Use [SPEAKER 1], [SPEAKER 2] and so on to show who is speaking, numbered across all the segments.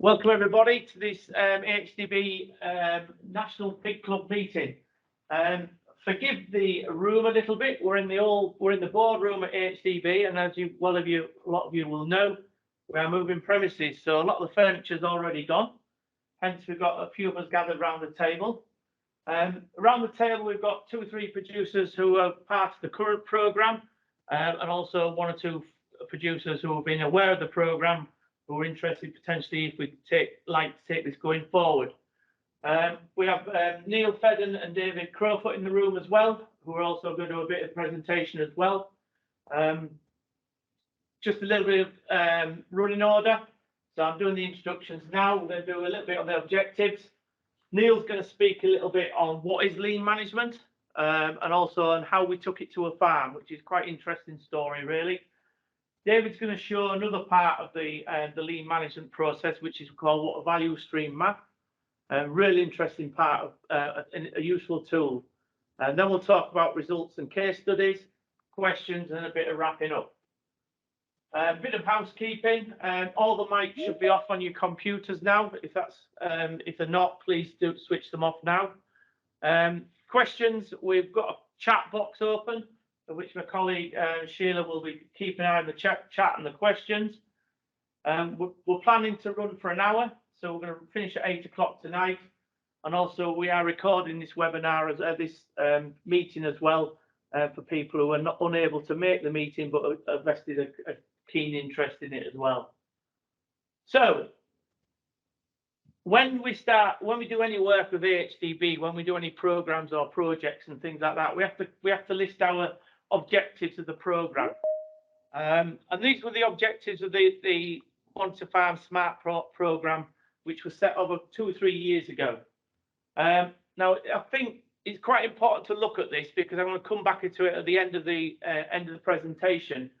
[SPEAKER 1] Welcome everybody to this AHDB National Pig Club meeting. Forgive the room a little bit. We're in the boardroom at AHDB, and as a lot of you will know, we are moving premises. So a lot of the furniture's already gone. Hence, we've got a few of us gathered around the table. Around the table, we've got 2 or 3 producers who are part of the current programme, and also 1 or 2 producers who have been aware of the programme, who are interested potentially if we like to take this going forward. We have Neil Fedden and David Crowfoot in the room as well, who are also going to do a bit of presentation as well. Just a little bit of running order. So I'm doing the introductions now. We're going to do a little bit on the objectives. Neil's going to speak a little bit on what is lean management, and also on how we took it to a farm, which is quite an interesting story, really. David's going to show another part of the lean management process, which is called what a value stream map. A really interesting part of a useful tool. And then we'll talk about results and case studies, questions, and a bit of wrapping up. A bit of housekeeping. All the mics should be off on your computers now. If they're not, please do switch them off now. Questions. We've got a chat box open, which my colleague Sheila will be keeping an eye on the chat and the questions. We're planning to run for an hour, so we're going to finish at 8 o'clock tonight. And also we are recording this webinar as this meeting as well, for people who are not unable to make the meeting but have vested a keen interest in it as well. So when we do any work with AHDB, when we do any programs or projects and things like that, we have to list our objectives of the program, and these were the objectives of the Monitor Farm SmartPork program, which was set over 2 or 3 years ago. Now I think it's quite important to look at this because I'm going to come back into it at the end of the presentation.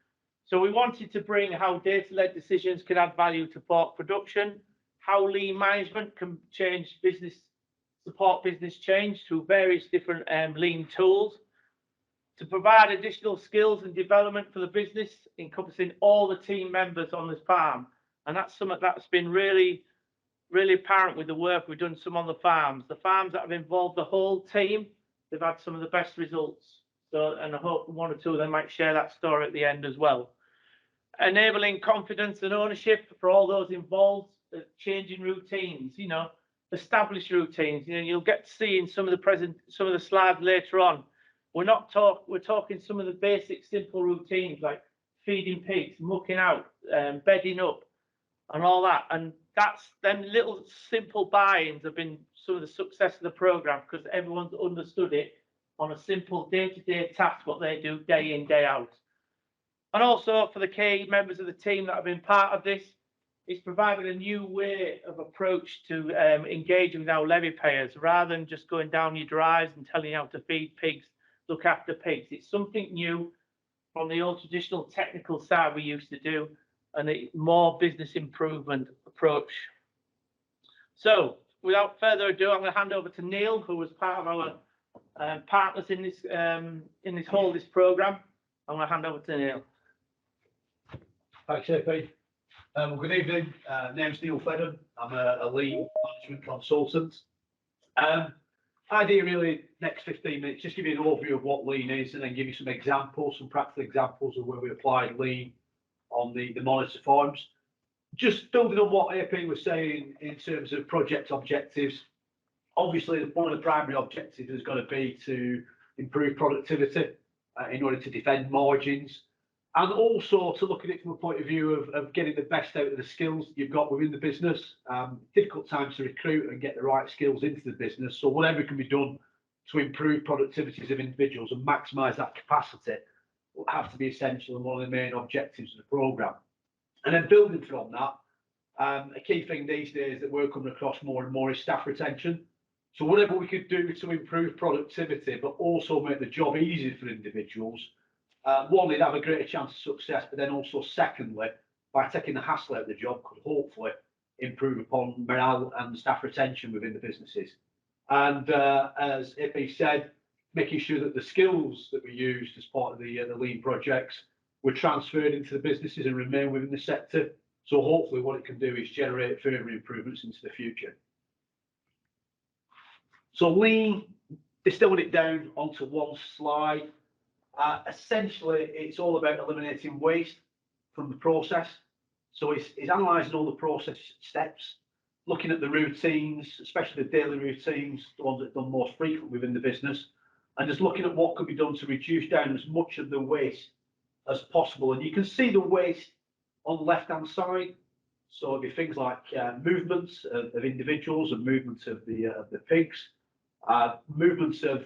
[SPEAKER 1] So we wanted to bring how data-led decisions can add value to pork production, how lean management can support business change through various different lean tools, to provide additional skills and development for the business, encompassing all the team members on this farm. And that's something that's been really, really apparent with the work we've done some on the farms. The farms that have involved the whole team, they've had some of the best results. So, and I hope 1 or 2 of them might share that story at the end as well. Enabling confidence and ownership for all those involved, changing routines, established routines. You'll get to see in some of the slides later on. We're talking some of the basic simple routines like feeding pigs, mucking out, bedding up, and all that. And them little simple buy-ins have been some of the success of the program because everyone's understood it on a simple day-to-day task, what they do day in, day out. And also for the key members of the team that have been part of this, it's provided a new way of approach to engaging with our levy payers, rather than just going down your drives and telling you how to feed pigs, look after pigs. It's something new from the old traditional technical side we used to do, and a more business improvement approach. So without further ado, I'm going to hand over to Neil, who was part of our partners in this program. I'm going to hand over to Neil.
[SPEAKER 2] Thanks, JP. Good evening. Name's Neil Fedden. I'm a lean management consultant. Idea really next 15 minutes, just give you an overview of what lean is, and then give you some practical examples of where we applied lean on the monitor farms. Just building on what AP was saying in terms of project objectives. Obviously, one of the primary objectives is going to be to improve productivity in order to defend margins, and also to look at it from a point of view of getting the best out of the skills that you've got within the business. Difficult times to recruit and get the right skills into the business. So whatever can be done to improve productivities of individuals and maximise that capacity will have to be essential and one of the main objectives of the programme. And then building from that, a key thing these days that we're coming across more and more is staff retention. So whatever we could do to improve productivity, but also make the job easier for individuals, one, they'd have a greater chance of success, but then also secondly, by taking the hassle out of the job, could hopefully improve upon morale and staff retention within the businesses. And as AP said, making sure that the skills that we used as part of the lean projects were transferred into the businesses and remain within the sector. So hopefully what it can do is generate further improvements into the future. So lean, distilling it down onto one slide. Essentially, it's all about eliminating waste from the process. So it's analysing all the process steps, looking at the routines, especially the daily routines, the ones that are done most frequently within the business, and just looking at what could be done to reduce down as much of the waste as possible. And you can see the waste on the left-hand side. So it'll be things like movements of individuals and movements of the pigs, movements of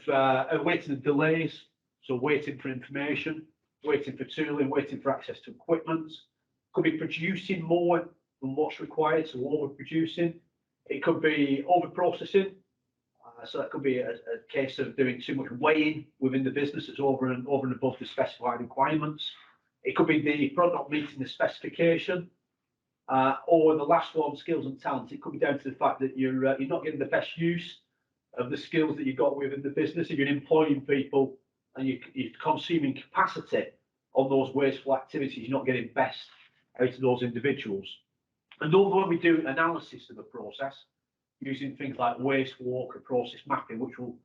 [SPEAKER 2] waiting and delays, so waiting for information, waiting for tooling, waiting for access to equipment. Could be producing more than what's required, so overproducing. It could be over-processing, so that could be a case of doing too much weighing within the business that's over and above the specified requirements. It could be the product not meeting the specification, or the last one, skills and talent. It could be down to the fact that you're not getting the best use of the skills that you've got within the business. If you're employing people and you're consuming capacity on those wasteful activities, you're not getting best out of those individuals. And although when we do analysis of the process, using things like waste walk or process mapping, which we'll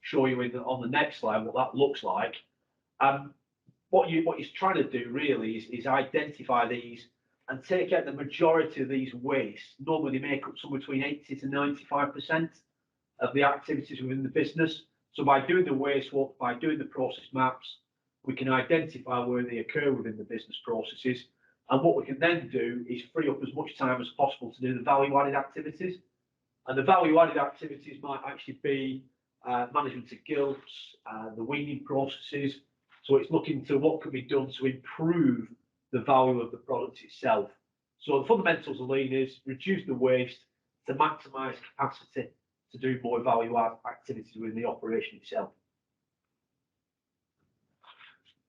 [SPEAKER 2] show you on the next slide what that looks like, what you're trying to do really is identify these and take out the majority of these wastes. Normally they make up somewhere between 80 to 95% of the activities within the business. So by doing the waste walk, by doing the process maps, we can identify where they occur within the business processes. And what we can then do is free up as much time as possible to do the value-added activities. And the value-added activities might actually be management of gilts, the weaning processes. So it's looking to what can be done to improve the value of the product itself. So the fundamentals of lean is reduce the waste to maximise capacity to do more value-add activities within the operation itself.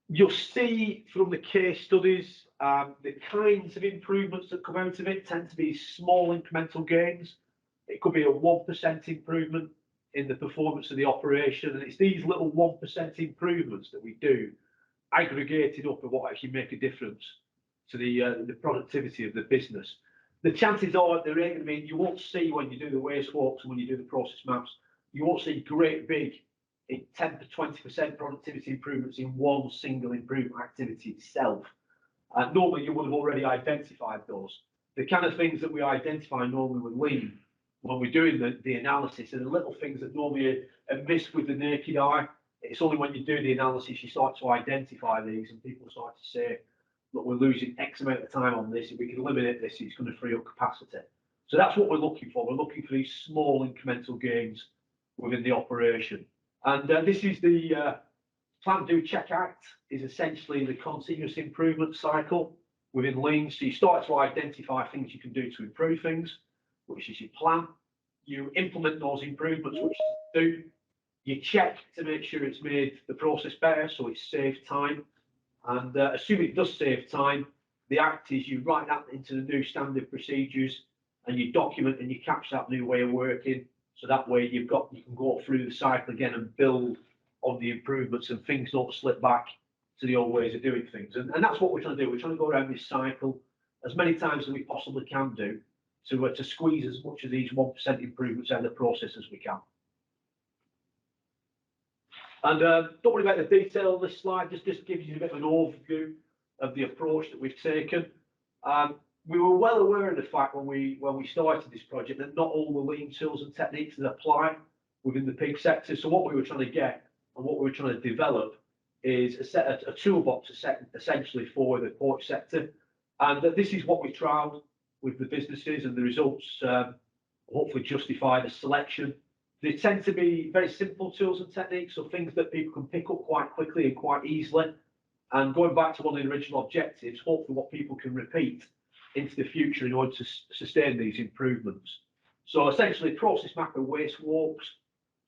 [SPEAKER 2] You'll see from the case studies, the kinds of improvements that come out of it tend to be small incremental gains. It could be a 1% improvement in the performance of the operation. And it's these little 1% improvements that we do, aggregated up, and what actually make a difference to the productivity of the business. The chances are they're going to be, you won't see when you do the waste walks and when you do the process maps, you won't see great big 10 to 20% productivity improvements in one single improvement activity itself. Normally you would have already identified those. The kind of things that we identify normally with lean, when we're doing the analysis, are the little things that normally are missed with the naked eye. It's only when you do the analysis you start to identify these and people start to say, look, we're losing X amount of time on this. If we can eliminate this, it's going to free up capacity. So that's what we're looking for. We're looking for these small incremental gains within the operation. And this is the Plan, Do, Check, Act is essentially the continuous improvement cycle within lean. So you start to identify things you can do to improve things, which is your plan. You implement those improvements, which you do. You check to make sure it's made the process better, so it saves time. And assuming it does save time, the act is you write that into the new standard procedures and you document and you capture that new way of working. So that way you can go through the cycle again and build on the improvements and things don't slip back to the old ways of doing things. And that's what we're trying to do. We're trying to go around this cycle as many times as we possibly can do to squeeze as much of these 1% improvements out of the process as we can. And don't worry about the detail on this slide, just gives you a bit of an overview of the approach that we've taken. We were well aware of the fact when we started this project that not all the lean tools and techniques that apply within the pig sector. So what we were trying to get and what we were trying to develop is a toolbox essentially for the pork sector. And this is what we trialled with the businesses, and the results hopefully justify the selection. They tend to be very simple tools and techniques, so things that people can pick up quite quickly and quite easily. And going back to one of the original objectives, hopefully what people can repeat into the future in order to sustain these improvements. So essentially process map and waste walks.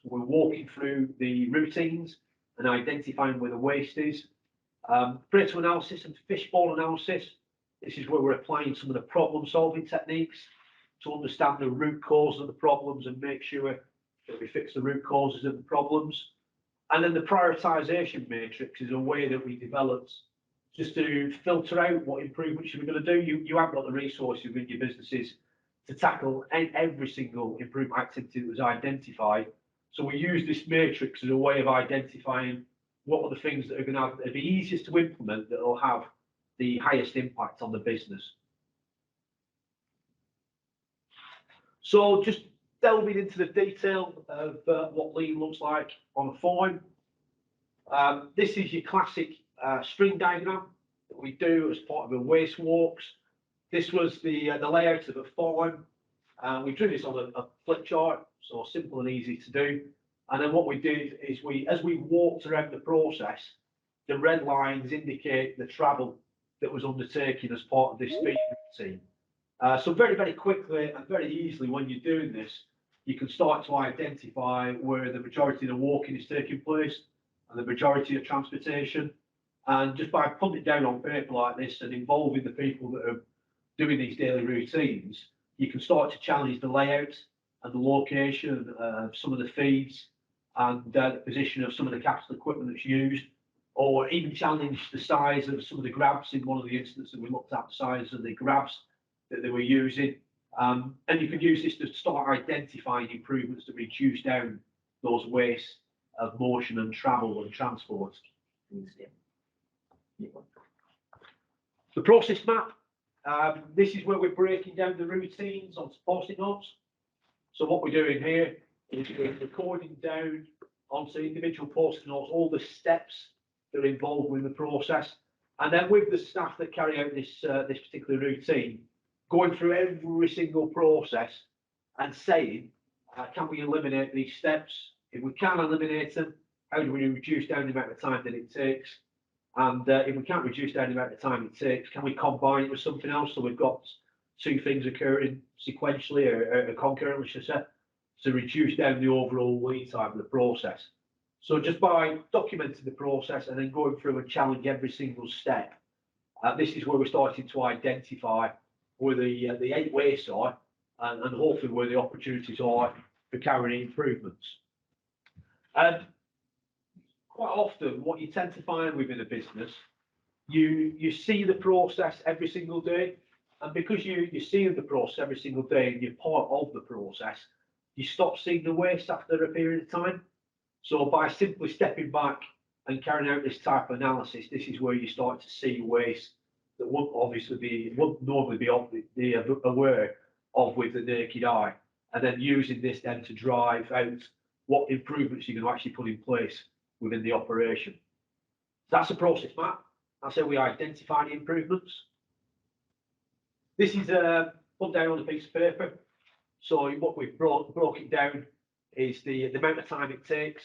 [SPEAKER 2] So we're walking through the routines and identifying where the waste is. Pareto analysis and fishbowl analysis. This is where we're applying some of the problem solving techniques to understand the root cause of the problems and make sure that we fix the root causes of the problems. And then the prioritization matrix is a way that we developed just to filter out what improvements you're going to do. You haven't got the resources within your businesses to tackle every single improvement activity that was identified. So we use this matrix as a way of identifying what are the things that are going to have, be easiest to implement, that will have the highest impact on the business. So just delving into the detail of what lean looks like on a farm. This is your classic string diagram that we do as part of the waste walks. This was the layout of a farm. We drew this on a flip chart, so simple and easy to do. And then what we did is as we walked around the process, the red lines indicate the travel that was undertaken as part of this feed routine. So very, very quickly and very easily, when you're doing this, you can start to identify where the majority of the walking is taking place and the majority of transportation. And just by putting it down on paper like this and involving the people that are doing these daily routines, you can start to challenge the layout and the location of some of the feeds and the position of some of the capital equipment that's used, or even challenge the size of some of the grabs. In one of the instances that we looked at, the size of the grabs that they were using. And you can use this to start identifying improvements to reduce down those wastes of motion and travel and transport. The process map. This is where we're breaking down the routines onto post-it notes. So what we're doing here is we're recording down onto individual post-it notes all the steps that are involved with the process. And then with the staff that carry out this particular routine, going through every single process and saying, can we eliminate these steps? If we can eliminate them, how do we reduce down the amount of time that it takes? And if we can't reduce down the amount of time it takes, can we combine it with something else? So we've got two things occurring sequentially or concurrently, should I say, to reduce down the overall lead time of the process. So just by documenting the process and then going through and challenge every single step, this is where we're starting to identify where the 8 wastes are and hopefully where the opportunities are for carrying improvements. And quite often what you tend to find within a business, you see the process every single day, and because you see the process every single day and you're part of the process, you stop seeing the waste after a period of time. So by simply stepping back and carrying out this type of analysis, this is where you start to see waste that wouldn't normally be aware of with the naked eye, and then using this then to drive out what improvements you're going to actually put in place within the operation. That's a process map. That's how we identify the improvements. This is put down on a piece of paper. So what we've broke it down is the amount of time it takes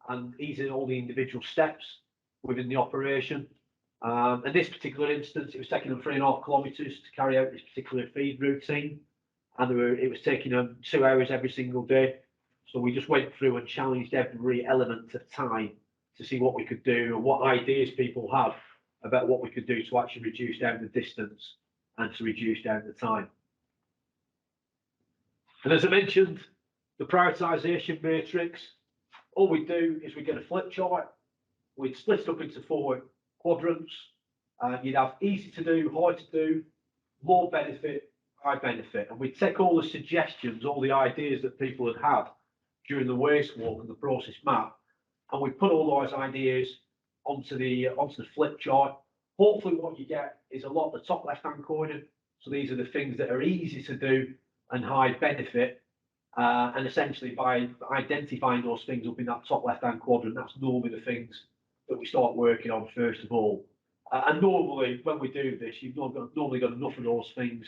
[SPEAKER 2] and easing all the individual steps within the operation. In this particular instance, it was taking them 3.5 kilometres to carry out this particular feed routine, and it was taking them 2 hours every single day. So we just went through and challenged every element of time to see what we could do and what ideas people have about what we could do to actually reduce down the distance and to reduce down the time. And as I mentioned, the prioritisation matrix, all we do is we get a flip chart. We'd split it up into 4 quadrants. You'd have easy to do, hard to do, low benefit, high benefit. And we'd take all the suggestions, all the ideas that people had during the waste walk and the process map, and we put all those ideas onto the flip chart. Hopefully what you get is a lot of the top left-hand corner. So these are the things that are easy to do and high benefit. And essentially by identifying those things up in that top left-hand quadrant, that's normally the things that we start working on first of all. And normally when we do this, you've normally got enough of those things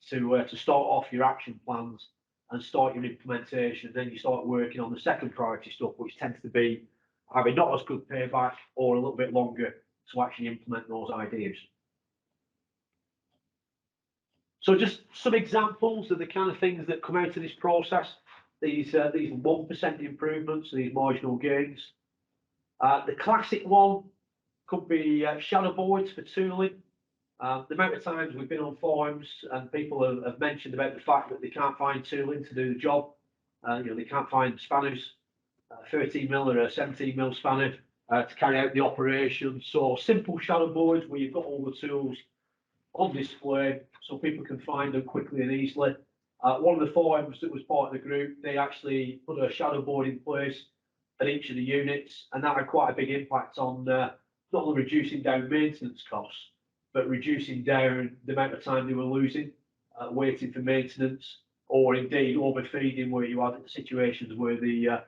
[SPEAKER 2] to start off your action plans and start your implementation. Then you start working on the second priority stuff, which tends to be either not as good payback or a little bit longer to actually implement those ideas. So just some examples of the kind of things that come out of this process, these 1% improvements, these marginal gains. The classic one could be shadowboards for tooling. The amount of times we've been on forums and people have mentioned about the fact that they can't find tooling to do the job. They can't find spanners, 13mm or a 17mm spanner, to carry out the operation. So simple shadowboards where you've got all the tools on display so people can find them quickly and easily. One of the farms that was part of the group, they actually put a shadowboard in place at each of the units, and that had quite a big impact on not only reducing down maintenance costs, but reducing down the amount of time they were losing waiting for maintenance, or indeed overfeeding, where you had situations where the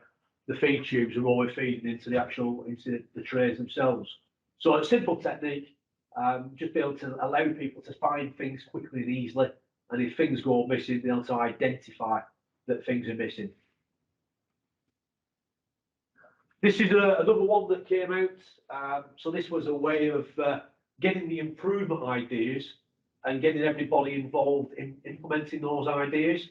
[SPEAKER 2] feed tubes are overfeeding into the trays themselves. So a simple technique, just be able to allow people to find things quickly and easily, and if things go missing, be able to identify that things are missing. This is another one that came out. So this was a way of getting the improvement ideas and getting everybody involved in implementing those ideas.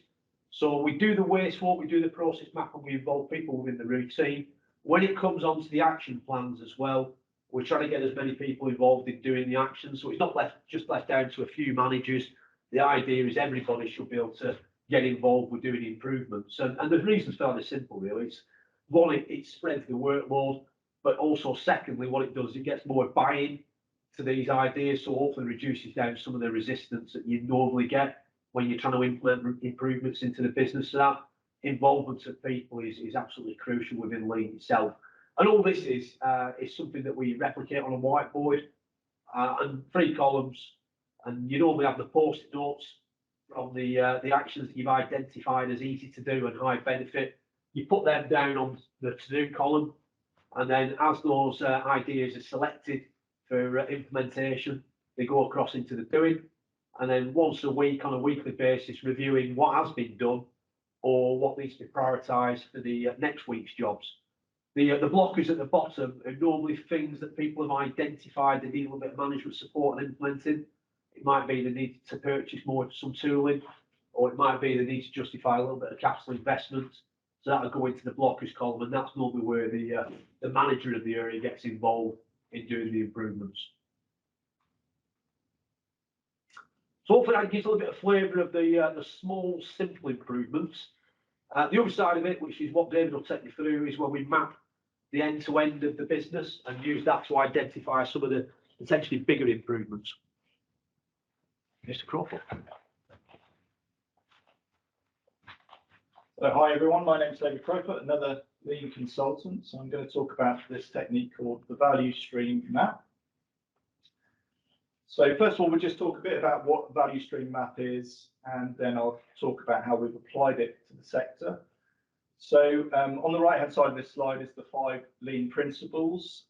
[SPEAKER 2] So we do the waste walk, we do the process map, and we involve people within the routine. When it comes onto the action plans as well, we're trying to get as many people involved in doing the actions. So it's not just left down to a few managers. The idea is everybody should be able to get involved with doing improvements. And the reason's fairly simple, really. It's one, it spreads the workload, but also secondly, what it does, it gets more buy-in to these ideas, so hopefully reduces down some of the resistance that you normally get when you're trying to implement improvements into the business. So that involvement of people is absolutely crucial within Lean itself. And all this is something that we replicate on a whiteboard and 3 columns, and you normally have the post-it notes from the actions that you've identified as easy to do and high benefit. You put them down on the to-do column, and then as those ideas are selected for implementation, they go across into the doing, and then once a week, on a weekly basis, reviewing what has been done or what needs to be prioritised for the next week's jobs. The blockers at the bottom are normally things that people have identified they need a little bit of management support and implementing. It might be they need to purchase some tooling, or it might be they need to justify a little bit of capital investment. So that'll go into the blockers column, and that's normally where the manager of the area gets involved in doing the improvements. So hopefully that gives a little bit of flavour of the small, simple improvements. The other side of it, which is what David will take you through, is when we map the end-to-end of the business and use that to identify some of the potentially bigger improvements. Mr. Crawford.
[SPEAKER 3] So hi everyone, my name is David Crowfoot, another Lean consultant. So I'm going to talk about this technique called the value stream map. So first of all, we'll just talk a bit about what value stream map is, and then I'll talk about how we've applied it to the sector. So on the right hand side of this slide is the 5 Lean principles,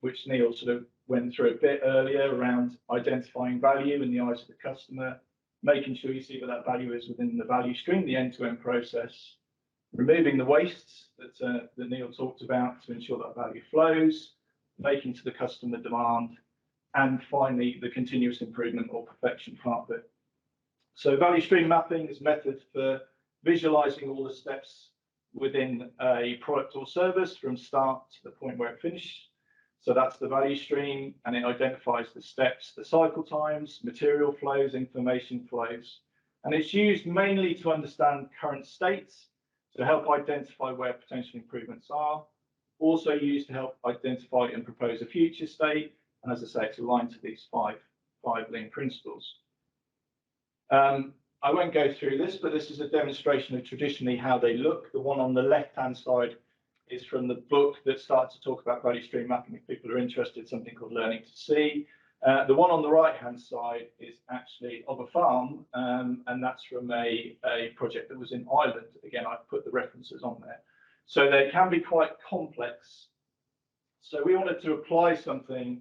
[SPEAKER 3] which Neil sort of went through a bit earlier, around identifying value in the eyes of the customer, making sure you see where that value is within the value stream, the end-to-end process, removing the wastes that Neil talked about to ensure that value flows, making to the customer demand, and finally the continuous improvement or perfection part of it. So value stream mapping is a method for visualizing all the steps within a product or service from start to the point where it finishes. So that's the value stream, and it identifies the steps, the cycle times, material flows, information flows. And it's used mainly to understand current states, to help identify where potential improvements are. Also used to help identify and propose a future state. And as I say, it's aligned to these five Lean principles. I won't go through this, but this is a demonstration of traditionally how they look. The one on the left-hand side is from the book that starts to talk about value stream mapping. If people are interested, something called Learning to See. The one on the right-hand side is actually of a farm, and that's from a project that was in Ireland. Again, I've put the references on there. So they can be quite complex. So we wanted to apply something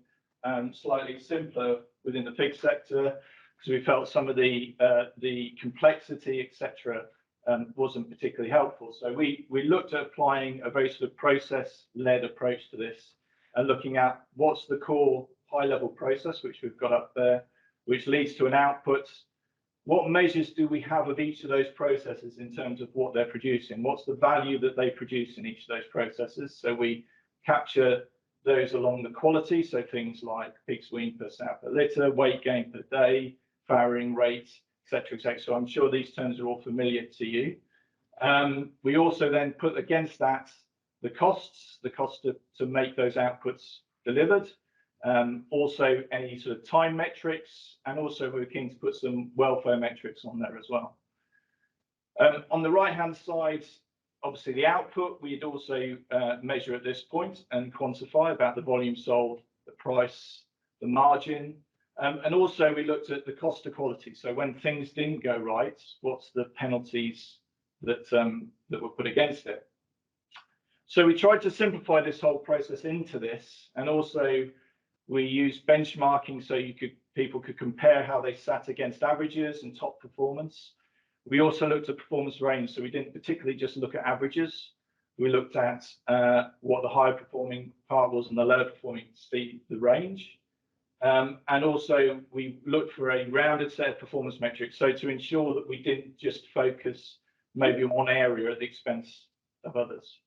[SPEAKER 3] slightly simpler within the pig sector, because we felt some of the complexity, etc., wasn't particularly helpful. So we looked at applying a very sort of process-led approach to this, and looking at what's the core high-level process, which we've got up there, which leads to an output. What measures do we have of each of those processes in terms of what they're producing? What's the value that they produce in each of those processes? So we capture those along the quality, so things like pig's wean per sow per litre, weight gain per day, farrowing rate, etc., etc. So I'm sure these terms are all familiar to you. We also then put against that the cost to make those outputs delivered, also any sort of time metrics, and also we're keen to put some welfare metrics on there as well. On the right-hand side, obviously the output, we'd also measure at this point and quantify about the volume sold, the price, the margin, and also we looked at the cost of quality. So when things didn't go right, what's the penalties that were put against it? So we tried to simplify this whole process into this, and also we used benchmarking so people could compare how they sat against averages and top performance. We also looked at performance range, so we didn't particularly just look at averages. We looked at what the higher performing part was and the lower performing, the range. And also we looked for a rounded set of performance metrics, so to ensure that we didn't just focus maybe on one area at the expense of others.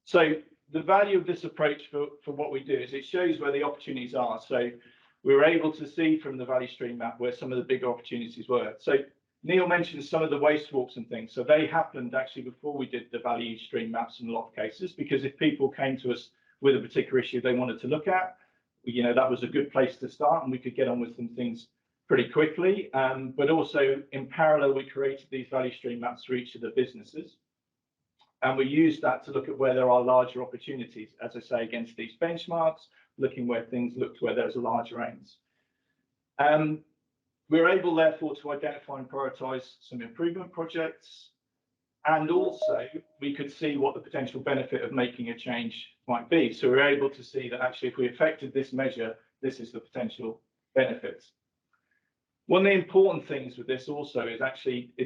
[SPEAKER 3] So the value of this approach for what we do is it shows where the opportunities are. So we were able to see from the value stream map where some of the bigger opportunities were. So Neil mentioned some of the waste walks and things. So they happened actually before we did the value stream maps in a lot of cases, because if people came to us with a particular issue they wanted to look at, you know, that was a good place to start and we could get on with some things pretty quickly. But also in parallel, we created these value stream maps for each of the businesses. And we use that to look at where there are larger opportunities, as I say, against these benchmarks, looking where things looked where there's a larger aims. We're able, therefore, to identify and prioritise some improvement projects. And also, we could see what the potential benefit of making a change might be. So we're able to see that actually, if we affected this measure, this is the potential benefits. One of the important things with this also is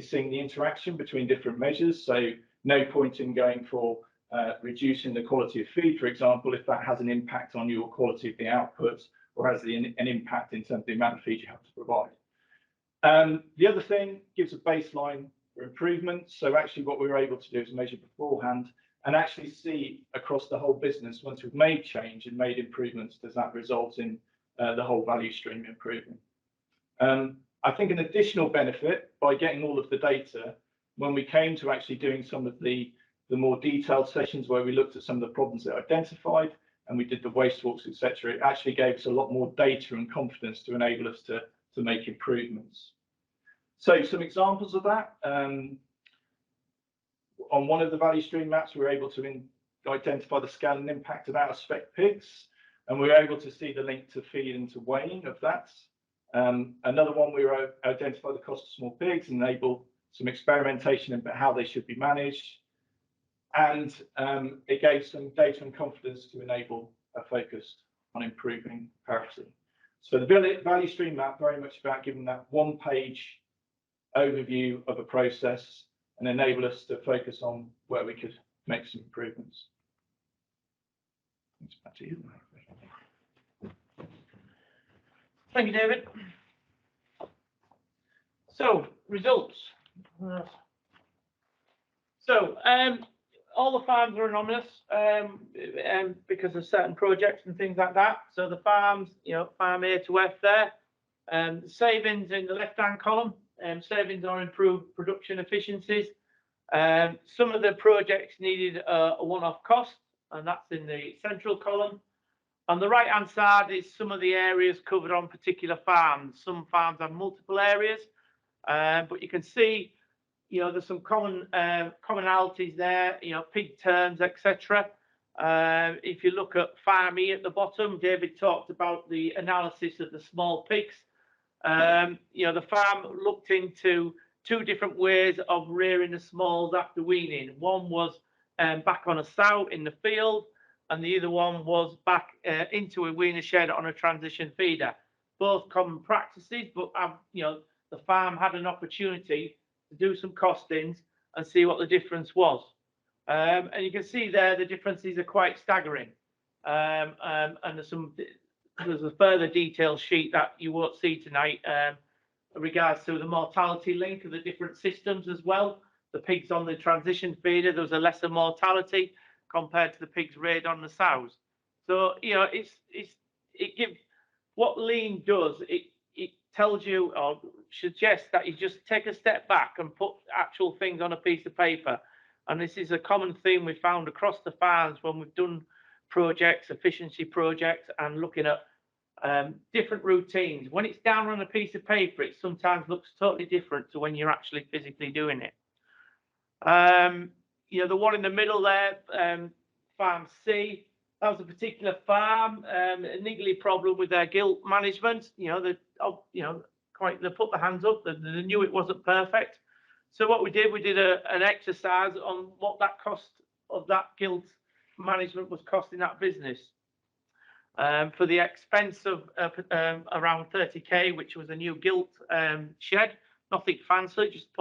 [SPEAKER 3] seeing the interaction between different measures. So no point in going for reducing the quality of feed, for example, if that has an impact on your quality of the output or has an impact in terms of the amount of feed you have to provide. The other thing gives a baseline for improvement. So actually what we were able to do is measure beforehand and actually see across the whole business, once we've made change and made improvements, does that result in the whole value stream improving? I think an additional benefit by getting all of the data, when we came to actually doing some of the more detailed sessions where we looked at some of the problems that are identified and we did the waste walks, etc., it actually gave us a lot more data and confidence to enable us to make improvements. So some examples of that. On one of the value stream maps, we were able to identify the scale and impact of out-of-spec pigs, and we were able to see the link to feed and to weighing of that. Another one, we were identify the cost of small pigs and enable some experimentation about how they should be managed. And it gave some data and confidence to enable a focus on improving parity. So the value stream map very much about giving that one-page overview of a process and enable us to focus on where we could make some improvements. Thanks, back to you.
[SPEAKER 1] Thank you, David. So, results. So, all the farms are anonymous because of certain projects and things like that. So the farms, you know, farm A to F there. Savings in the left-hand column. Savings are improved production efficiencies. Some of the projects needed a one-off cost, and that's in the central column. On the right-hand side is some of the areas covered on particular farms. Some farms have multiple areas, but you can see, you know, there's some commonalities there, you know, pig terms, etc. If you look at Farm E at the bottom, David talked about the analysis of the small pigs. You know, the farm looked into two different ways of rearing the smalls after weaning. One was back on a sow in the field, and the other one was back into a weaner shed on a transition feeder. Both common practices, but you know, the farm had an opportunity to do some costings and see what the difference was. And you can see there the differences are quite staggering. And there's a further detailed sheet that you won't see tonight in regards to the mortality link of the different systems as well. The pigs on the transition feeder, there was a lesser mortality compared to the pigs reared on the sows. So, you know, it gives what lean does, it tells you or suggests that you just take a step back and put actual things on a piece of paper. And this is a common theme we found across the farms when we've done projects, efficiency projects, and looking at different routines. When it's down on a piece of paper, it sometimes looks totally different to when you're actually physically doing it. You know, the one in the middle there, Farm C, that was a particular farm, a niggly problem with their gilt management. You know, they put their hands up, they knew it wasn't perfect. So what we did an exercise on what that cost of that gilt management was costing that business. For the expense of around 30k, which was a new gilt shed, nothing fancy, just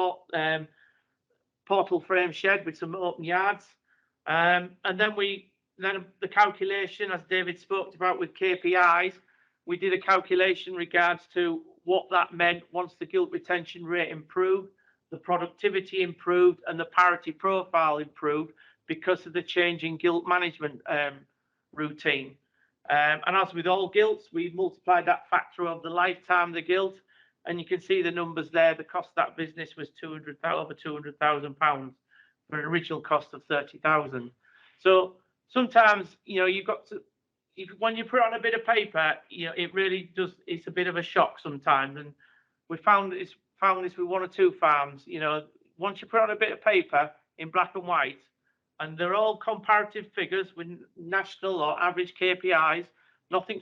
[SPEAKER 1] portal frame shed with some open yards. And then the calculation, as David spoke about with KPIs, we did a calculation in regards to what that meant once the gilt retention rate improved, the productivity improved, and the parity profile improved because of the change in gilt management routine. And as with all gilts, we multiplied that factor of the lifetime of the gilt, and you can see the numbers there. The cost of that business was over £200,000 for an original cost of 30,000. So sometimes, you know, you've got to, when you put on a bit of paper, you know, it really does. It's a bit of a shock sometimes, and we found this with one or two farms. You know, once you put on a bit of paper in black and white, and they're all comparative figures with national or average KPIs, nothing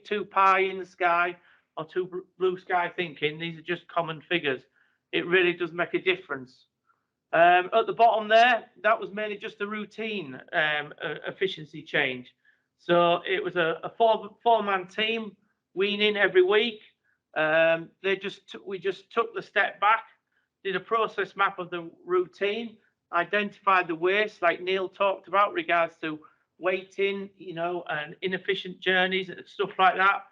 [SPEAKER 1] too pie in the sky or too blue sky thinking. These are just common figures. It really does make a difference. At the bottom there, that was mainly just a routine efficiency change. So it was a four-man team weaning every week. We just took the step back, did a process map of the routine, identified the waste like Neil talked about regards to waiting, you know, and inefficient journeys and stuff like that.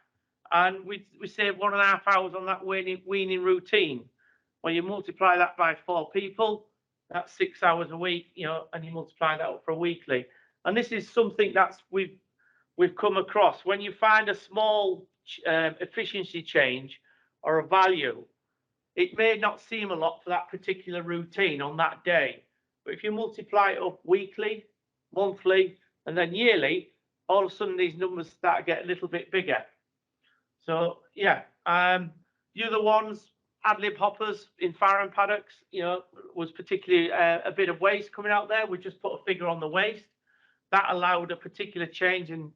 [SPEAKER 1] And we saved 1.5 hours on that weaning routine. When you multiply that by 4 people, that's 6 hours a week, you know, and you multiply that up for a weekly. And this is something that's we've come across. When you find a small efficiency change or a value, it may not seem a lot for that particular routine on that day. But if you multiply it up weekly, monthly, and then yearly, all of a sudden these numbers start to get a little bit bigger. So yeah, the other ones, ad-lib hoppers in farm paddocks, you know, was particularly a bit of waste coming out there. We just put a figure on the waste. That allowed a particular change in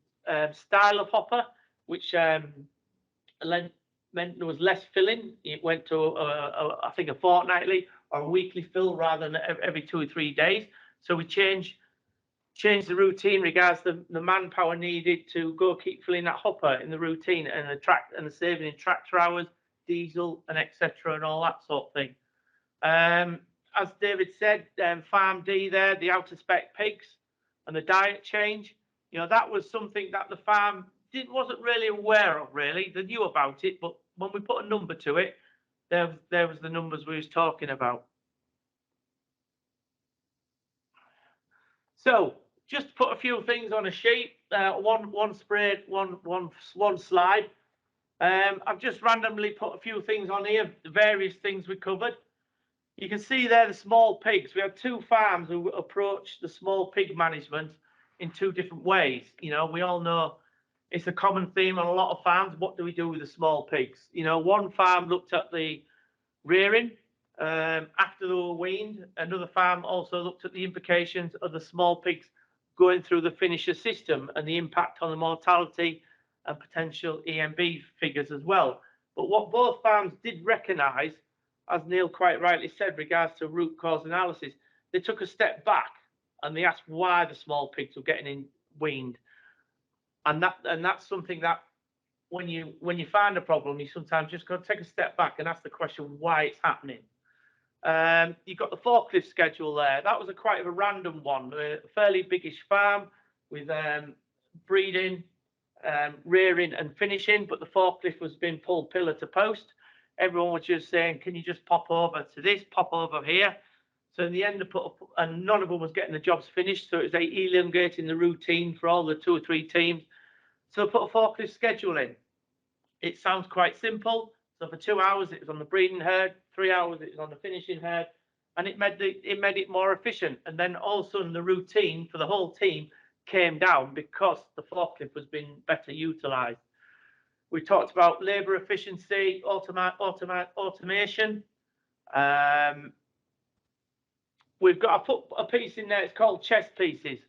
[SPEAKER 1] style of hopper, which meant there was less filling. It went to, I think, a fortnightly or a weekly fill rather than every 2 or 3 days. So we changed the routine regards the manpower needed to go keep filling that hopper in the routine, and the saving in tractor hours, diesel, and etc. and all that sort of thing. As David said, Farm D there, the outer spec pigs and the diet change, you know, that was something that the farm wasn't really aware of, really. They knew about it, but when we put a number to it, there was the numbers we was talking about. So just to put a few things on a sheet, one spread, one slide. I've just randomly put a few things on here, the various things we covered. You can see there the small pigs. We had 2 farms who approached the small pig management in 2 different ways. You know, we all know it's a common theme on a lot of farms. What do we do with the small pigs? You know, one farm looked at the rearing after they were weaned. Another farm also looked at the implications of the small pigs going through the finisher system and the impact on the mortality and potential EMB figures as well. But what both farms did recognise, as Neil quite rightly said, regards to root cause analysis, they took a step back and they asked why the small pigs were getting weaned. And that's something that when you find a problem, you sometimes just got to take a step back and ask the question why it's happening. You've got the forklift schedule there. That was quite a random one, a fairly biggish farm with breeding, rearing and finishing, but the forklift was being pulled pillar to post. Everyone was just saying, can you just pop over to this, pop over here? So in the end, and none of them was getting the jobs finished. So it was elongating the routine for all the 2 or 3 teams. So put a forklift schedule in. It sounds quite simple. So for 2 hours, it was on the breeding herd. 3 hours, it was on the finishing herd. and it made it more efficient. And then all of a sudden the routine for the whole team came down because the forklift was being better utilised. We talked about labour efficiency, automation. We've got a piece in there. It's called chess pieces.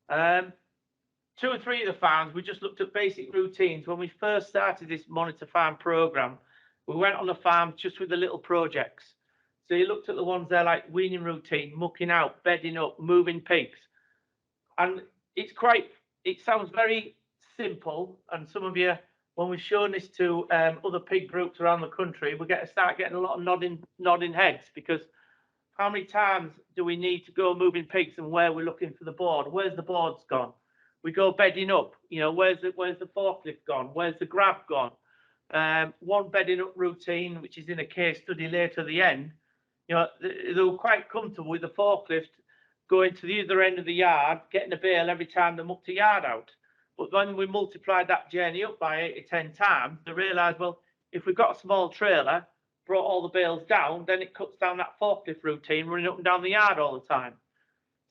[SPEAKER 1] 2 or 3 of the farms, we just looked at basic routines. When we first started this Monitor Farm program, we went on the farm just with the little projects. So you looked at the ones there like weaning routine, mucking out, bedding up, moving pigs. And it sounds very simple. And some of you, when we've shown this to other pig groups around the country, we start getting a lot of nodding heads, because how many times do we need to go moving pigs and where we're looking for the board? Where's the boards gone? We go bedding up, where's the forklift gone? Where's the grab gone? One bedding up routine, which is in a case study later at the end, they were quite comfortable with the forklift going to the other end of the yard, getting a bale every time they mucked the yard out. But when we multiplied that journey up by 8 or 10 times, they realised, well, if we've got a small trailer, brought all the bales down, then it cuts down that forklift routine, running up and down the yard all the time.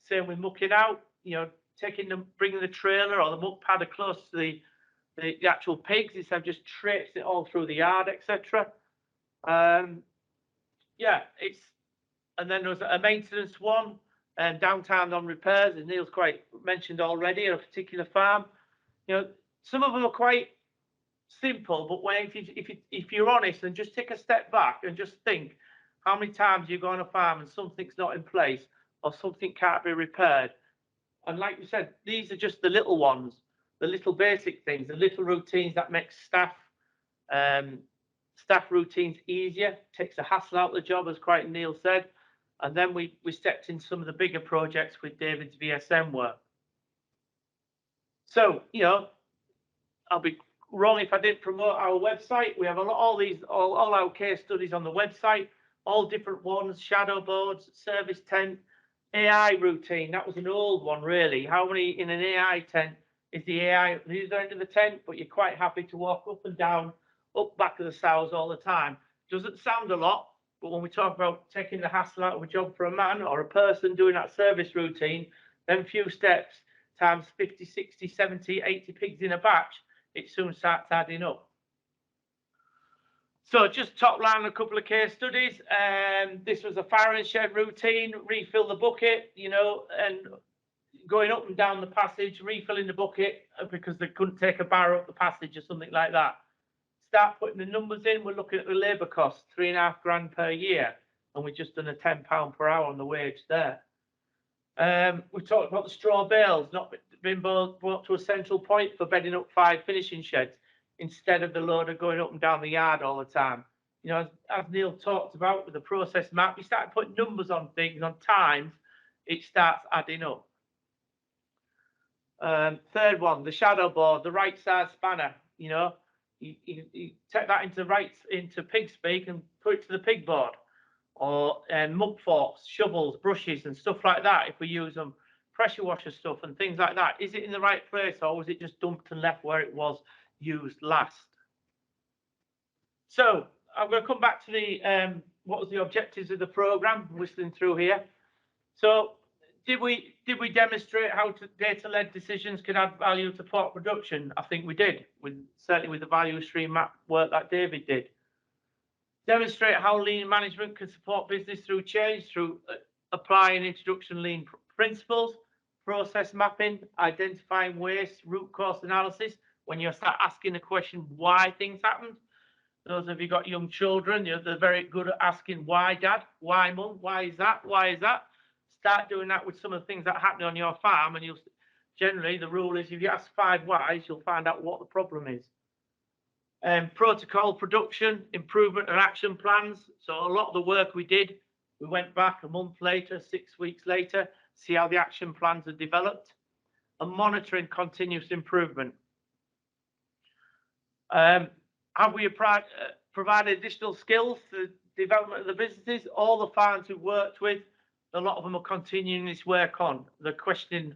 [SPEAKER 1] Same with mucking out, bringing the trailer or the muck padder close to the actual pigs instead of just traipsing it all through the yard, etc. And then there was a maintenance one, and downtime on repairs, as Neil's quite mentioned already, at a particular farm. Some of them are quite simple, but if you're honest and just take a step back and just think how many times you go on a farm and something's not in place or something can't be repaired. And like we said, these are just the little ones, the little basic things, the little routines that make staff routines easier, takes the hassle out of the job, as quite Neil said. And then we stepped in some of the bigger projects with David's VSM work. So, I'll be wrong if I didn't promote our website. We have all our case studies on the website, all different ones: Shadowboards, service tent, AI routine. That was an old one, really. How many in an AI tent is the AI at the other end of the tent, but you're quite happy to walk up and down, up back of the sows all the time? Doesn't sound a lot, but when we talk about taking the hassle out of a job for a man or a person doing that service routine, then few steps times 50, 60, 70, 80 pigs in a batch, it soon starts adding up. So just top line a couple of case studies. This was a firing shed routine, refill the bucket, and going up and down the passage, refilling the bucket because they couldn't take a barrow up the passage or something like that. Start putting the numbers in. We're looking at the labour costs, £3.5 grand per year, and we've just done a £10 per hour on the wage there. We talked about the straw bales not being brought to a central point for bedding up 5 finishing sheds instead of the loader going up and down the yard all the time. As Neil talked about with the process map, we started putting numbers on things, on times, it starts adding up. Third one, the shadow board, the right side spanner. You take that into pig speak and put it to the pig board, or mug forks, shovels, brushes and stuff like that. If we use them, pressure washer stuff and things like that, is it in the right place, or was it just dumped and left where it was used last? So I'm going to come back to the what was the objectives of the program, whistling through here. So did we demonstrate how data-led decisions can add value to pork production? I think we did, certainly with the value stream map work that David did. Demonstrate how lean management can support business through change, through applying introduction lean principles, process mapping, identifying waste, root cause analysis. When you start asking the question why things happened, those of you got young children, they're very good at asking why, Dad, why, Mum, why is that, why is that? Start doing that with some of the things that are happening on your farm, and you'll generally, the rule is if you ask 5 whys, you'll find out what the problem is. Protocol production, improvement and action plans. So a lot of the work we did, we went back a month later, 6 weeks later, see how the action plans are developed, and monitoring continuous improvement. Have we provided additional skills to the development of the businesses? All the farms we've worked with, a lot of them are continuing this work on. They're questioning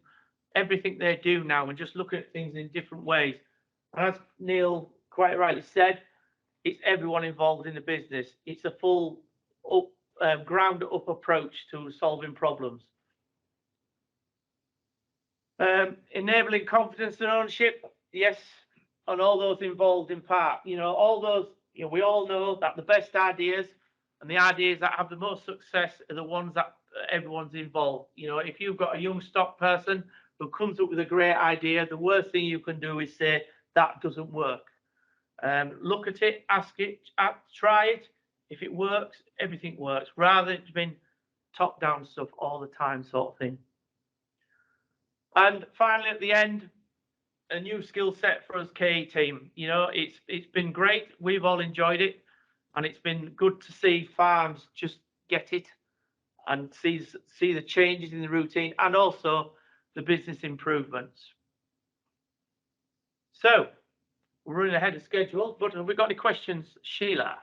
[SPEAKER 1] everything they do now and just looking at things in different ways. And as Neil quite rightly said, it's everyone involved in the business. It's a full ground up approach to solving problems. Enabling confidence and ownership, yes, on all those involved in part. You know, all those, you know, we all know that the best ideas and the ideas that have the most success are the ones that everyone's involved. You know, if you've got a young stock person who comes up with a great idea, the worst thing you can do is say that doesn't work. Look at it, ask it, try it. If it works, everything works, rather than being top-down stuff all the time sort of thing. And finally, at the end, a new skill set for us KE team. You know, it's been great. We've all enjoyed it, and it's been good to see farms just get it and see the changes in the routine and also the business improvements. So we're running ahead of schedule, but have we got any questions, Sheila?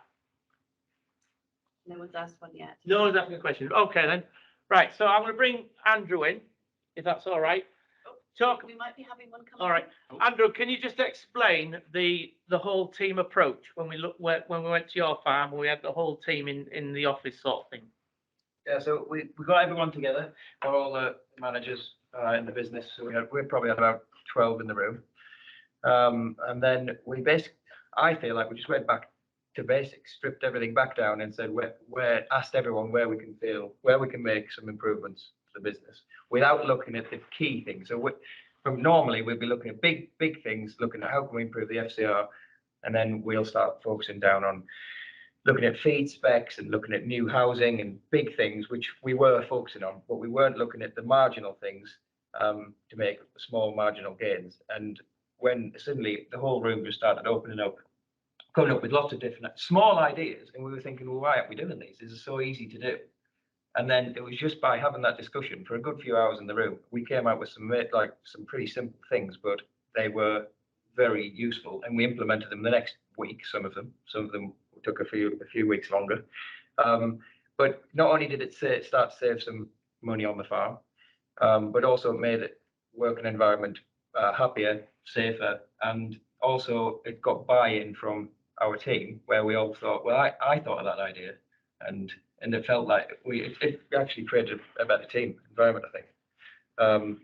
[SPEAKER 4] No one's asked one yet.
[SPEAKER 1] No one's asking a question. Okay then. Right, so I'm going to bring Andrew in, if that's all right. Talk.
[SPEAKER 4] We might be having one come.
[SPEAKER 1] All right, Andrew, can you just explain the whole team approach when we went to your farm, we had the whole team in the office sort of thing?
[SPEAKER 5] Yeah, so we got everyone together, all the managers in the business. So we probably had about 12 in the room. And then we I feel like we just went back to basics, stripped everything back down and said, asked everyone where we can make some improvements to the business without looking at the key things. So normally we'd be looking at big things, looking at how can we improve the FCR, and then we'll start focusing down on looking at feed specs and looking at new housing and big things, which we were focusing on, but we weren't looking at the marginal things to make small marginal gains. And when suddenly the whole room just started opening up, coming up with lots of different small ideas, and we were thinking, well, why aren't we doing these? This is so easy to do. And then it was just by having that discussion for a good few hours in the room, we came out with some pretty simple things, but they were very useful, and we implemented them the next week. Some of them took a few weeks longer. But not only did it start to save some money on the farm, but also it made it working environment happier, safer, and also it got buy-in from our team, where we all thought, well, I thought of that idea, and it felt like it actually created a better team environment, I think.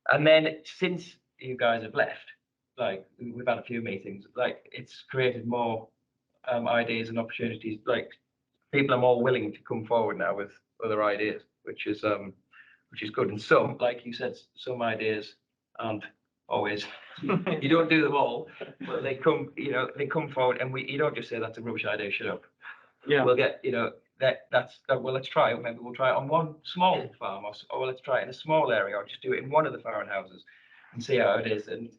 [SPEAKER 5] And then since you guys have left, like we've had a few meetings, like it's created more ideas and opportunities. Like people are more willing to come forward now with other ideas, which is good. And some, like you said, some ideas aren't always you don't do them all, but they come forward, and you don't just say that's a rubbish idea, shut up.
[SPEAKER 1] Yeah.
[SPEAKER 5] We'll get, well, let's try it. Maybe we'll try it on one small farm, or let's try it in a small area, or just do it in one of the farm houses and see how it is. And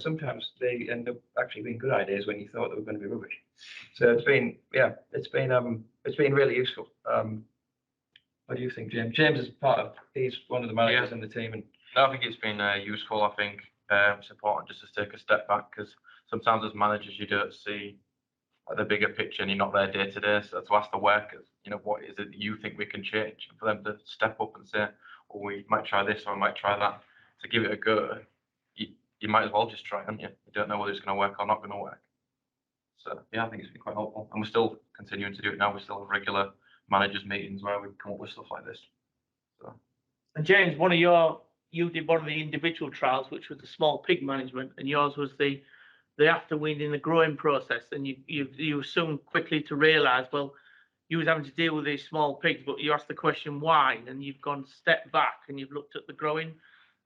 [SPEAKER 5] sometimes they end up actually being good ideas when you thought they were going to be rubbish. So it's been really useful. What do you think, James? James is he's one of the managers in the team. And
[SPEAKER 6] no, I think it's been useful. I think it's important just to take a step back, because sometimes as managers you don't see the bigger picture and you're not there day to day. So to ask the workers, what is it that you think we can change? And for them to step up and say, well, we might try this or we might try that, to give it a go, you might as well just try, haven't you? You don't know whether it's going to work or not going to work. So yeah, I think it's been quite helpful, and we're still continuing to do it now. We still have regular managers meetings where we come up with stuff like this. So. And
[SPEAKER 1] James, you did one of the individual trials, which was the small pig management, and yours was the after weaning, the growing process. And you soon quickly to realise, well, you was having to deal with these small pigs, but you asked the question why, and you've gone step back and you've looked at the growing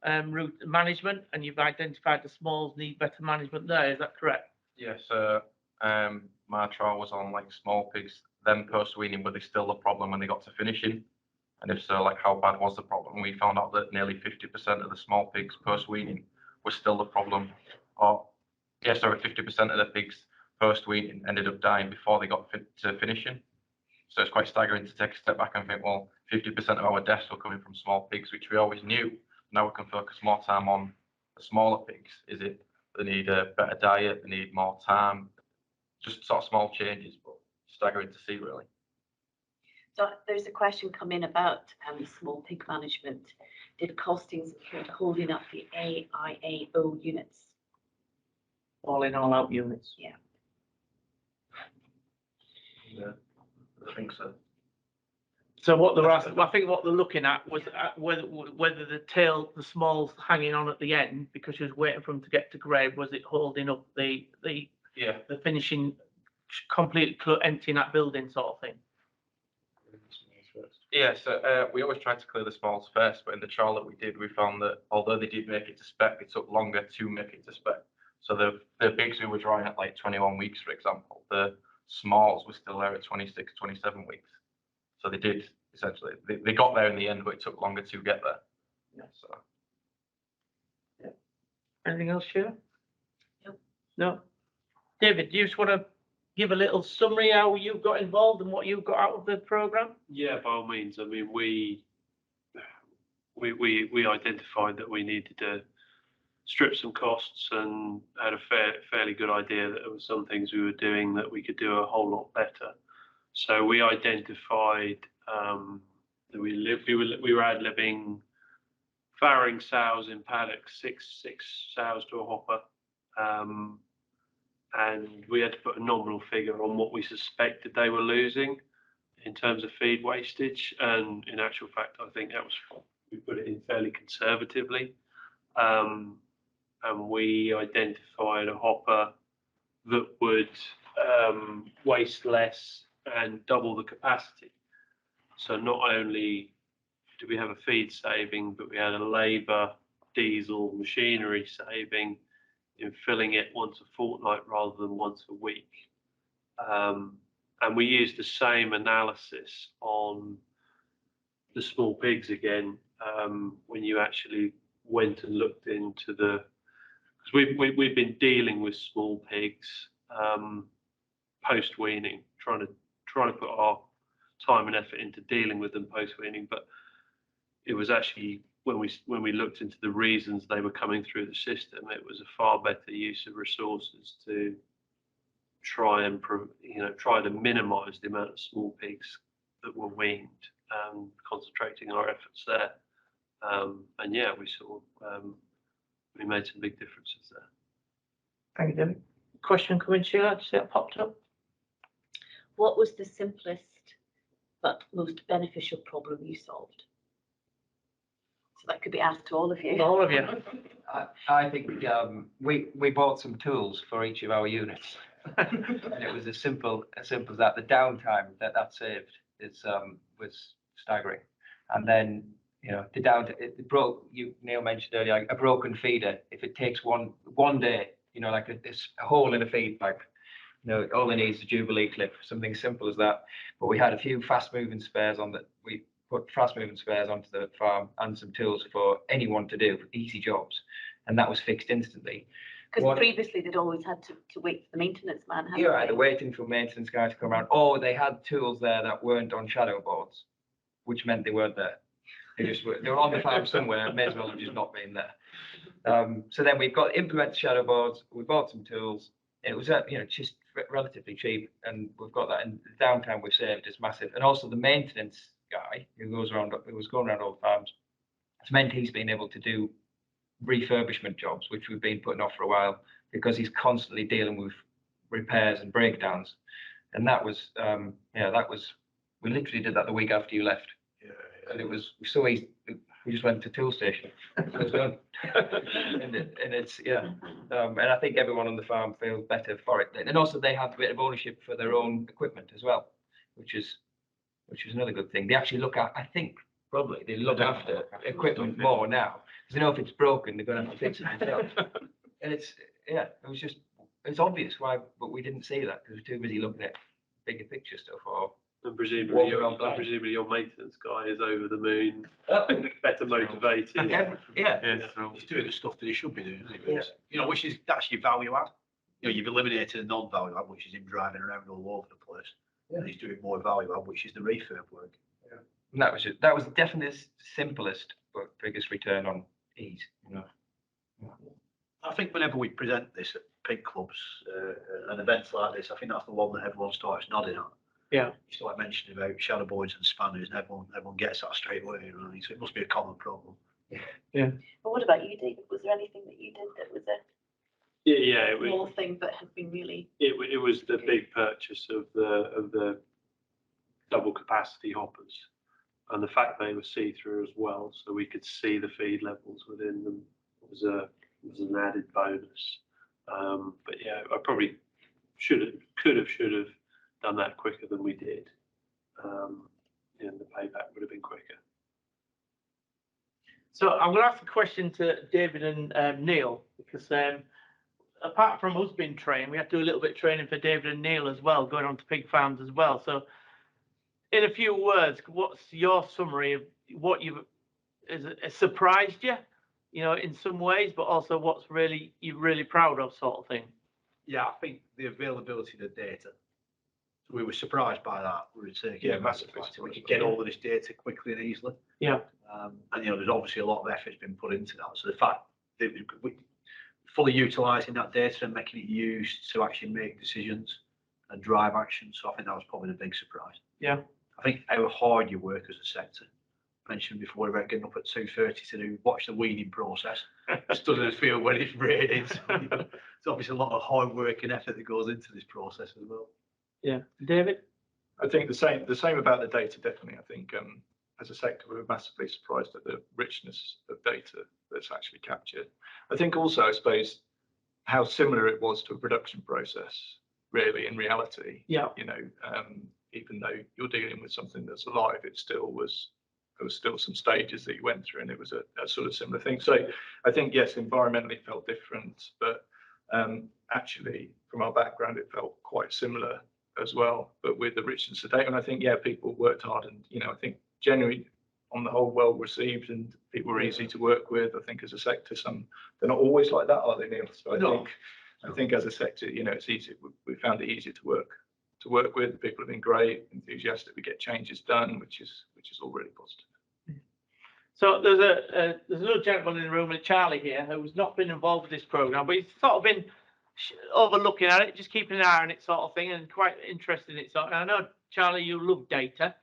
[SPEAKER 1] route management, and you've identified the smalls need better management there. Is that correct?
[SPEAKER 6] Yeah. So my trial was on like small pigs, then post weaning, but they still the problem when they got to finishing. And if so, like how bad was the problem? We found out that nearly 50% of the small pigs post weaning was still the problem. 50% of the pigs post weaning ended up dying before they got to finishing. So it's quite staggering to take a step back and think, well, 50% of our deaths were coming from small pigs, which we always knew. Now we can focus more time on the smaller pigs. Is it they need a better diet, they need more time, just sort of small changes, but staggering to see, really.
[SPEAKER 4] So there's a question come in about small pig management. Did costings include holding up the AIAO units?
[SPEAKER 1] All in, all out units.
[SPEAKER 4] Yeah.
[SPEAKER 5] yeah, I think so.
[SPEAKER 1] So what they're asking, I think what they're looking at was whether the tail, the smalls hanging on at the end, because she was waiting for them to get to grade, was it holding up the
[SPEAKER 6] Yeah.
[SPEAKER 1] the finishing, completely emptying that building sort of thing?
[SPEAKER 6] Yeah, so we always tried to clear the smalls first, but in the trial that we did, we found that although they did make it to spec, it took longer to make it to spec. So the bigs we were drying at like 21 weeks, for example, the smalls were still there at 26, 27 weeks. So they did essentially, they got there in the end, but it took longer to get there.
[SPEAKER 1] Yeah.
[SPEAKER 6] So.
[SPEAKER 1] Anything else, Sheila?
[SPEAKER 4] No.
[SPEAKER 1] No? David, do you just want to give a little summary how you got involved and what you got out of the programme?
[SPEAKER 7] Yeah, by all means. I mean, we identified that we needed to strip some costs and had a fairly good idea that there were some things we were doing that we could do a whole lot better. So we identified that we were ad-libbing farrowing sows in paddocks, six sows to a hopper. And we had to put a nominal figure on what we suspected they were losing in terms of feed wastage. And in actual fact, I think that was, we put it in fairly conservatively. And we identified a hopper that would waste less and double the capacity. So not only did we have a feed saving, but we had a labour, diesel, machinery saving in filling it once a fortnight rather than once a week. And we used the same analysis on the small pigs again, when you actually went and looked into the, because we've been dealing with small pigs post weaning, trying to put our time and effort into dealing with them post weaning, but it was actually when we looked into the reasons they were coming through the system, it was a far better use of resources to try to minimise the amount of small pigs that were weaned, concentrating our efforts there. And yeah, we made some big differences there.
[SPEAKER 1] Thank you, David. Question coming, Sheila, just see that popped up.
[SPEAKER 4] What was the simplest but most beneficial problem you solved? So that could be asked to all of you.
[SPEAKER 1] All of you.
[SPEAKER 5] I think we bought some tools for each of our units, and it was as simple as that. The downtime that saved was staggering, and then it broke. Neil mentioned earlier a broken feeder. If it takes one day, like a hole in a feed pipe, all it needs is a Jubilee clip, something simple as that. But we had a few fast-moving spares on that. We put fast-moving spares onto the farm and some tools for anyone to do, easy jobs, and that was fixed instantly.
[SPEAKER 4] Because previously they'd always had to wait for the maintenance man.
[SPEAKER 5] Yeah, either waiting for maintenance guy to come around, or they had tools there that weren't on Shadowboards, which meant they weren't there. They were on the farm somewhere. May as well have just not been there. So then we've got implemented Shadowboards. We bought some tools. It was just relatively cheap, and we've got that. And the downtime we've saved is massive. And also the maintenance guy who was going around all the farms, it's meant he's been able to do refurbishment jobs, which we've been putting off for a while, because he's constantly dealing with repairs and breakdowns. And that was we literally did that the week after you left. Yeah. And it was so easy. We just went to tool station. It was done. and it's and I think everyone on the farm feels better for it. And also they have a bit of ownership for their own equipment as well, which is another good thing. They actually look after equipment more now, because they know if it's broken, they're going to have to fix it themselves. And it's obvious why, but we didn't see that because we're too busy looking at bigger picture stuff
[SPEAKER 7] And presumably your maintenance guy is over the moon, better motivated.
[SPEAKER 2] He's doing the stuff that he should be doing, which is that's your value add. You've eliminated a non-value add, which is him driving around all over the place. Yeah. And he's doing more value add, which is the refurb work. Yeah.
[SPEAKER 5] And that was definitely the simplest but biggest return on ease.
[SPEAKER 2] I think whenever we present this at pig clubs and events like this, I think that's the one that everyone starts nodding at.
[SPEAKER 1] Yeah.
[SPEAKER 2] You start mentioning about Shadowboards and spanners, and everyone gets that straight away. So it must be a common problem.
[SPEAKER 1] Yeah.
[SPEAKER 4] But what about you, David? Was there anything that you did that was a small thing but has been really?
[SPEAKER 7] It was the big purchase of the double capacity hoppers. And the fact they were see-through as well, so we could see the feed levels within them was an added bonus. But yeah, I probably should have done that quicker than we did. And the payback would have been quicker.
[SPEAKER 1] So I'm going to ask a question to David and Neil, because apart from us being trained, we have to do a little bit of training for David and Neil as well, going on to pig farms as well. So in a few words, what's your summary of what has surprised you, in some ways, but also what's you're really proud of, sort of thing?
[SPEAKER 2] Yeah, I think the availability of the data. We were surprised by that. We were saying,
[SPEAKER 3] massively.
[SPEAKER 2] we could get all of this data quickly and easily.
[SPEAKER 1] Yeah.
[SPEAKER 2] And there's obviously a lot of effort's been put into that. So the fact that we fully utilising that data and making it used to actually make decisions and drive action. So I think that was probably the big surprise.
[SPEAKER 1] Yeah.
[SPEAKER 2] I think how hard you work as a sector. I mentioned before about getting up at 2:30 to watch the weeding process. Stood in the field when it's raining. So, there's obviously a lot of hard work and effort that goes into this process as well.
[SPEAKER 1] Yeah, David.
[SPEAKER 3] I think the same about the data. Definitely, I think as a sector, we were massively surprised at the richness of data that's actually captured. I think also, I suppose, how similar it was to a production process, really, in reality.
[SPEAKER 1] Yeah.
[SPEAKER 3] Even though you're dealing with something that's alive, there was still some stages that you went through, and it was a sort of similar thing. So I think, yes, environmentally it felt different, but actually from our background, it felt quite similar as well, but with the richness of data. And I think, people worked hard, and, I think generally on the whole well received, and people were easy to work with. I think as a sector, they're not always like that, are they, Neil? So I think as a sector, it's easy. We found it easier to work with. People have been great, enthusiastic. We get changes done, which is all really positive.
[SPEAKER 1] So there's another gentleman in the room, Charlie here, who's not been involved with this program, but he's sort of been overlooking at it, just keeping an eye on it, sort of thing, and quite interested in it. So I know, Charlie, you love data.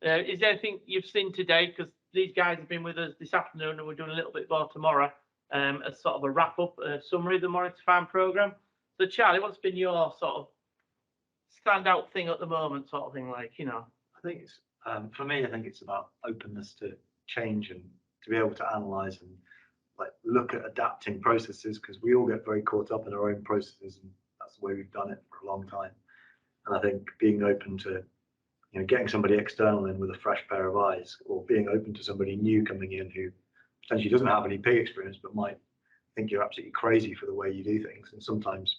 [SPEAKER 1] Is there anything you've seen today? Because these guys have been with us this afternoon, and we're doing a little bit more tomorrow, as sort of a wrap-up summary of the Monitor Farm program. So, Charlie, what's been your sort of standout thing at the moment, sort of thing, like,
[SPEAKER 8] I think it's for me, I think it's about openness to change and to be able to analyze and look at adapting processes, because we all get very caught up in our own processes, and that's the way we've done it for a long time. And I think being open to getting somebody external in with a fresh pair of eyes, or being open to somebody new coming in who potentially doesn't have any pig experience but might think you're absolutely crazy for the way you do things, and sometimes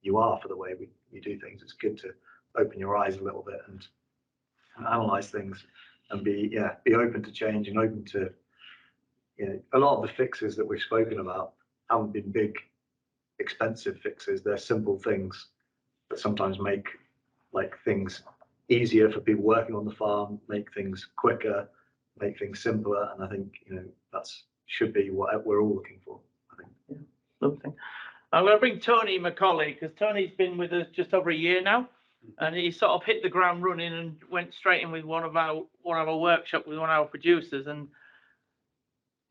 [SPEAKER 8] you are for the way we do things. It's good to open your eyes a little bit and analyze things, and be open to change, and open to a lot of the fixes that we've spoken about haven't been big, expensive fixes. They're simple things that sometimes make things easier for people working on the farm, make things quicker, make things simpler. And I think that's should be what we're all looking for, I think.
[SPEAKER 1] Yeah, something. I'm going to bring Tony, my colleague, because Tony's been with us just over a year now, and he sort of hit the ground running and went straight in with one of our workshops with one of our producers. And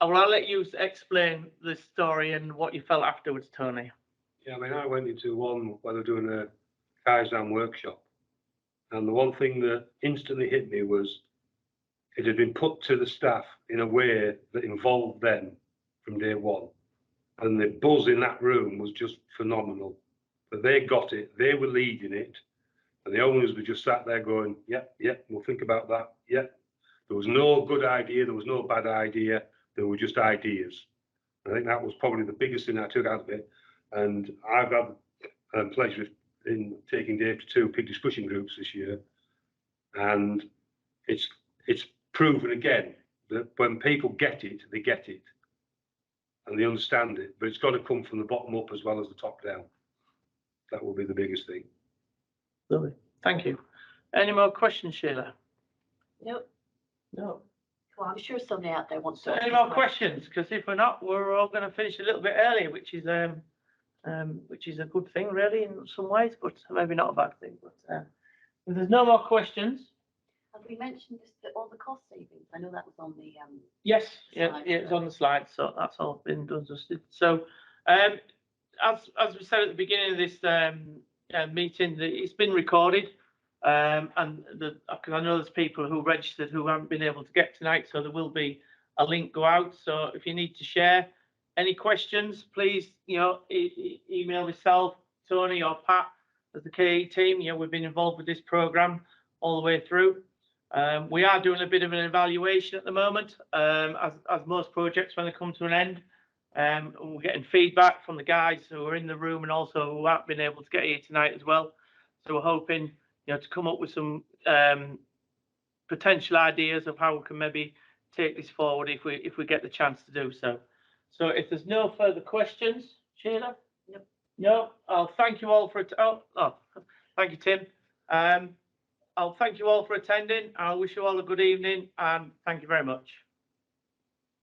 [SPEAKER 1] I'll let you explain the story and what you felt afterwards, Tony.
[SPEAKER 9] Yeah, I went into one where they're doing a Kaizen workshop, and the one thing that instantly hit me was it had been put to the staff in a way that involved them from day one. And the buzz in that room was just phenomenal. But they got it, they were leading it, and the owners were just sat there going, we'll think about that. There was no good idea, there was no bad idea, there were just ideas. I think that was probably the biggest thing I took out of it. And I've had pleasure in taking Dave to 2 pig discussion groups this year. And it's proven again that when people get it, they get it. And they understand it, but it's got to come from the bottom up as well as the top down. That will be the biggest thing.
[SPEAKER 1] Lovely. Thank you. Any more questions, Sheila?
[SPEAKER 4] Nope.
[SPEAKER 1] No.
[SPEAKER 4] Well, I'm sure somebody out there wants
[SPEAKER 1] So
[SPEAKER 4] to.
[SPEAKER 1] any more questions? Because if we're not, we're all going to finish a little bit early, which is a good thing, really, in some ways, but maybe not a bad thing. But if there's no more questions.
[SPEAKER 4] Have we mentioned all the cost savings? I know that was on the
[SPEAKER 1] Yes,
[SPEAKER 4] slide,
[SPEAKER 1] it's on the slide, so that's all been done, dusted. So, as we said at the beginning of this meeting, it's been recorded. And because I know there's people who registered who haven't been able to get tonight, so there will be a link go out. So if you need to share any questions, please, email myself, Tony or Pat as the KE team. We've been involved with this program all the way through. We are doing a bit of an evaluation at the moment, as most projects when they come to an end. We're getting feedback from the guys who are in the room and also who haven't been able to get here tonight as well. So we're hoping, to come up with some potential ideas of how we can maybe take this forward if we get the chance to do so. So if there's no further questions, Sheila?
[SPEAKER 4] Nope.
[SPEAKER 1] No, I'll thank you all for it. Thank you, Tim. I'll thank you all for attending. I wish you all a good evening and thank you very much.